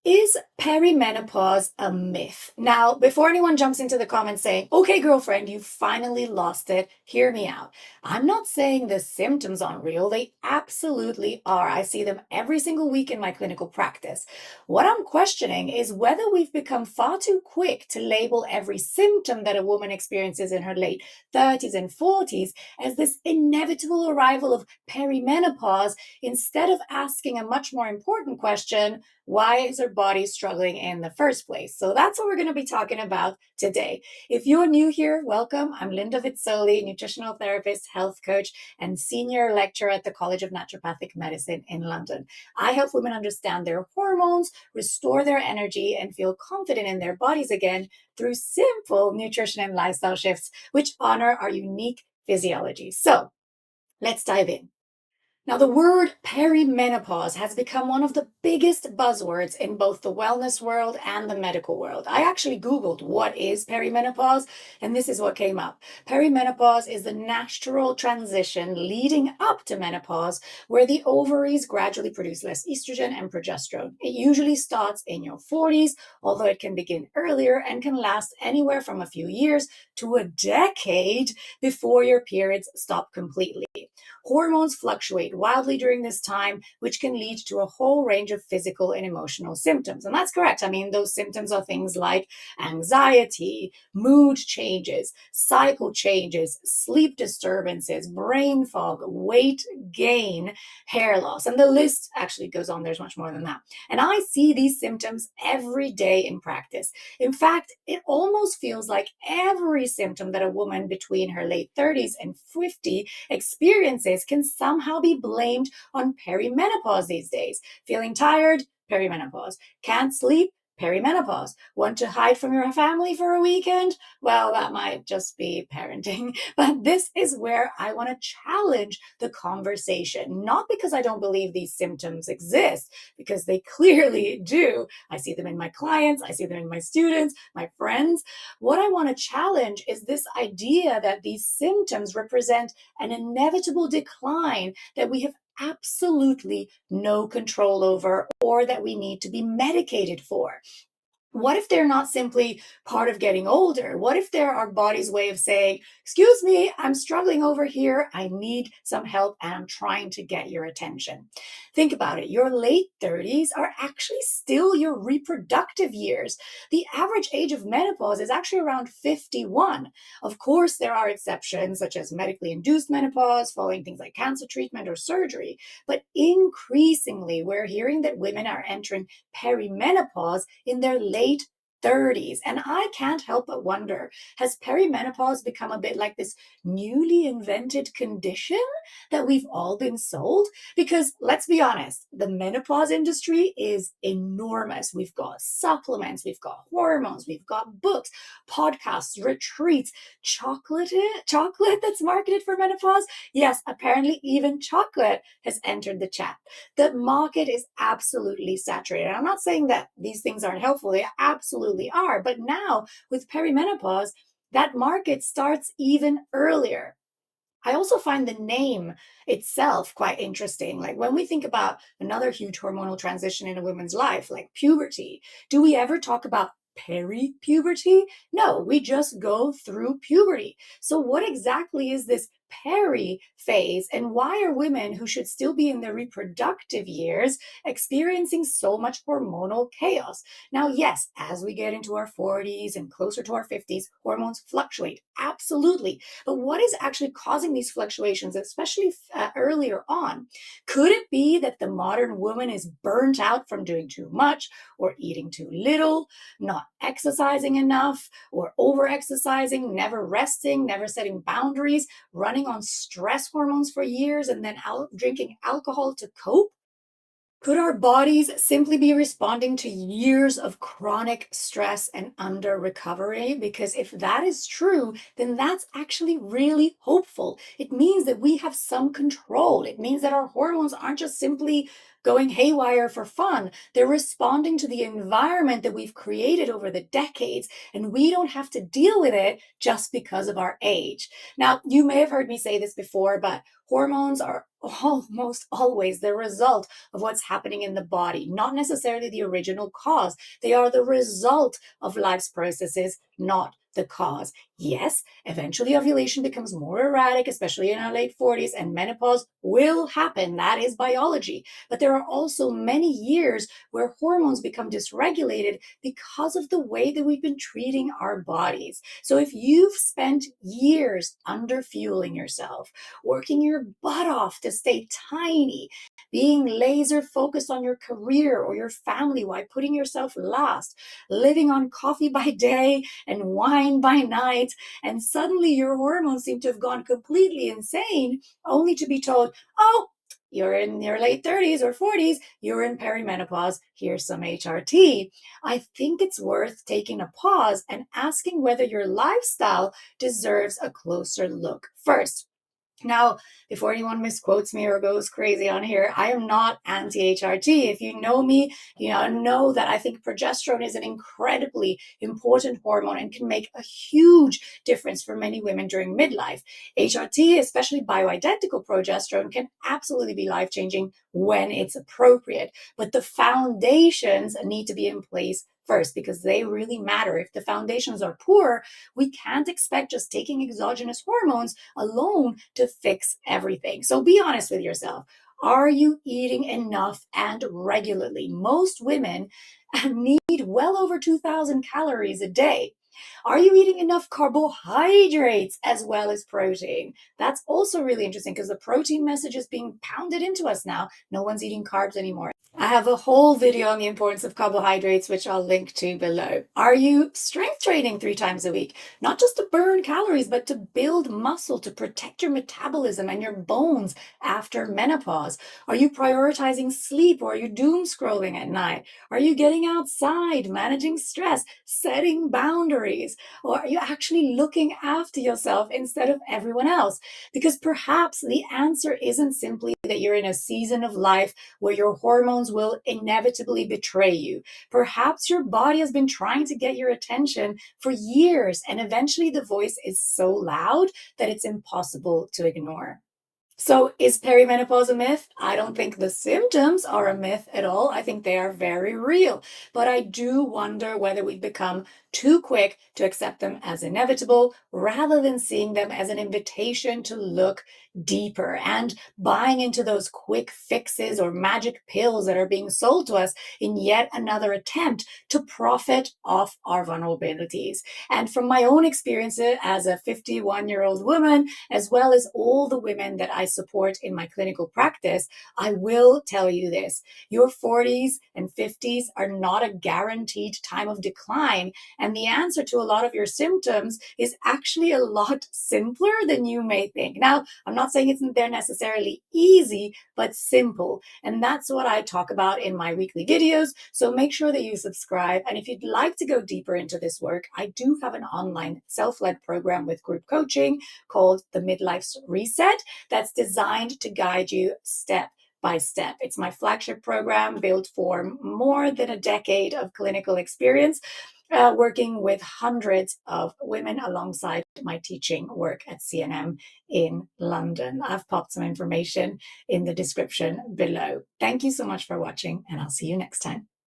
Is perimenopause a myth? Now, before anyone jumps into the comments saying, okay, girlfriend, you finally lost it, hear me out. I'm not saying the symptoms aren't real. They absolutely are. I see them every single week in my clinical practice. What I'm questioning is whether we've become far too quick to label every symptom that a woman experiences in her late 30s and 40s as this inevitable arrival of perimenopause instead of asking a much more important question: why is our body struggling in the first place? So that's what we're going to be talking about today. If you're new here, welcome. I'm Linda Vizzoli, nutritional therapist, health coach, and senior lecturer at the College of Naturopathic Medicine in London. I help women understand their hormones, restore their energy, and feel confident in their bodies again through simple nutrition and lifestyle shifts, which honor our unique physiology. So let's dive in. Now, the word perimenopause has become one of the biggest buzzwords in both the wellness world and the medical world. I actually Googled what is perimenopause, and this is what came up. Perimenopause is the natural transition leading up to menopause, where the ovaries gradually produce less estrogen and progesterone. It usually starts in your 40s, although it can begin earlier and can last anywhere from a few years to a decade before your periods stop completely. Hormones fluctuate wildly during this time, which can lead to a whole range of physical and emotional symptoms. And that's correct. I mean, those symptoms are things like anxiety, mood changes, cycle changes, sleep disturbances, brain fog, weight gain, hair loss. And the list actually goes on. There's much more than that. And I see these symptoms every day in practice. In fact, it almost feels like every symptom that a woman between her late 30s and 50 experiences can somehow be blamed on perimenopause these days. Feeling tired? Perimenopause. Can't sleep? Perimenopause. Want to hide from your family for a weekend? Well, that might just be parenting. But this is where I want to challenge the conversation, not because I don't believe these symptoms exist, because they clearly do. I see them in my clients, I see them in my students, my friends. What I want to challenge is this idea that these symptoms represent an inevitable decline that we have absolutely no control over or that we need to be medicated for. What if they're not simply part of getting older? What if they're our body's way of saying, excuse me, I'm struggling over here. I need some help and I'm trying to get your attention. Think about it. Your late 30s are actually still your reproductive years. The average age of menopause is actually around 51. Of course, there are exceptions such as medically induced menopause following things like cancer treatment or surgery. But increasingly, we're hearing that women are entering perimenopause in their late 30s. And I can't help but wonder, has perimenopause become a bit like this newly invented condition that we've all been sold? Because let's be honest, the menopause industry is enormous. We've got supplements, we've got hormones, we've got books, podcasts, retreats, chocolate that's marketed for menopause. Yes, apparently even chocolate has entered the chat. The market is absolutely saturated. I'm not saying that these things aren't helpful. They absolutely are. But now with perimenopause, that market starts even earlier. I also find the name itself quite interesting. Like when we think about another huge hormonal transition in a woman's life, like puberty, do we ever talk about peri-puberty? No, we just go through puberty. So what exactly is this peri phase, and why are women who should still be in their reproductive years experiencing so much hormonal chaos? Now, yes, as we get into our 40s and closer to our 50s, hormones fluctuate, absolutely. But what is actually causing these fluctuations, especially earlier on? Could it be that the modern woman is burnt out from doing too much or eating too little, not exercising enough, or over-exercising, never resting, never setting boundaries, running on stress hormones for years, and then drinking alcohol to cope? Could our bodies simply be responding to years of chronic stress and under recovery? Because if that is true, then that's actually really hopeful. It means that we have some control. It means that our hormones aren't just simply going haywire for fun. They're responding to the environment that we've created over the decades, and we don't have to deal with it just because of our age. Now, you may have heard me say this before, but hormones are almost always the result of what's happening in the body, not necessarily the original cause. They are the result of life's processes, not the cause. Yes, eventually ovulation becomes more erratic, especially in our late 40s, and menopause will happen. That is biology. But there are also many years where hormones become dysregulated because of the way that we've been treating our bodies. So if you've spent years underfueling yourself, working your butt off to stay tiny, being laser focused on your career or your family while putting yourself last, living on coffee by day and wine by night, and suddenly your hormones seem to have gone completely insane, only to be told, oh, you're in your late 30s or 40s, you're in perimenopause, here's some HRT. I think it's worth taking a pause and asking whether your lifestyle deserves a closer look first. Now, before anyone misquotes me or goes crazy on here, I am not anti-HRT. If you know me, you know that I think progesterone is an incredibly important hormone and can make a huge difference for many women during midlife. HRT, especially bioidentical progesterone, can absolutely be life-changing when it's appropriate. But the foundations need to be in place first because they really matter. If the foundations are poor, we can't expect just taking exogenous hormones alone to fix everything. So be honest with yourself. Are you eating enough and regularly? Most women need well over 2,000 calories a day. Are you eating enough carbohydrates as well as protein? That's also really interesting because the protein message is being pounded into us now. No one's eating carbs anymore. I have a whole video on the importance of carbohydrates, which I'll link to below. Are you strength training 3 times a week? Not just to burn calories, but to build muscle, to protect your metabolism and your bones after menopause. Are you prioritizing sleep, or are you doom scrolling at night? Are you getting outside, managing stress, setting boundaries? Or are you actually looking after yourself instead of everyone else? Because perhaps the answer isn't simply that you're in a season of life where your hormones will inevitably betray you. Perhaps your body has been trying to get your attention for years, and eventually the voice is so loud that it's impossible to ignore. So is perimenopause a myth? I don't think the symptoms are a myth at all. I think they are very real. But I do wonder whether we've become too quick to accept them as inevitable rather than seeing them as an invitation to look deeper and buying into those quick fixes or magic pills that are being sold to us in yet another attempt to profit off our vulnerabilities. And from my own experience as a 51-year-old woman, as well as all the women that I support in my clinical practice, I will tell you this: your 40s and 50s are not a guaranteed time of decline, and the answer to a lot of your symptoms is actually a lot simpler than you may think. Now, I'm not saying it's they're necessarily easy, but simple, and that's what I talk about in my weekly videos, so make sure that you subscribe. And if you'd like to go deeper into this work, I do have an online self-led program with group coaching called the Midlife Reset that's designed to guide you step by step. It's my flagship program built for more than a decade of clinical experience, working with hundreds of women alongside my teaching work at CNM in London. I've popped some information in the description below. Thank you so much for watching, and I'll see you next time.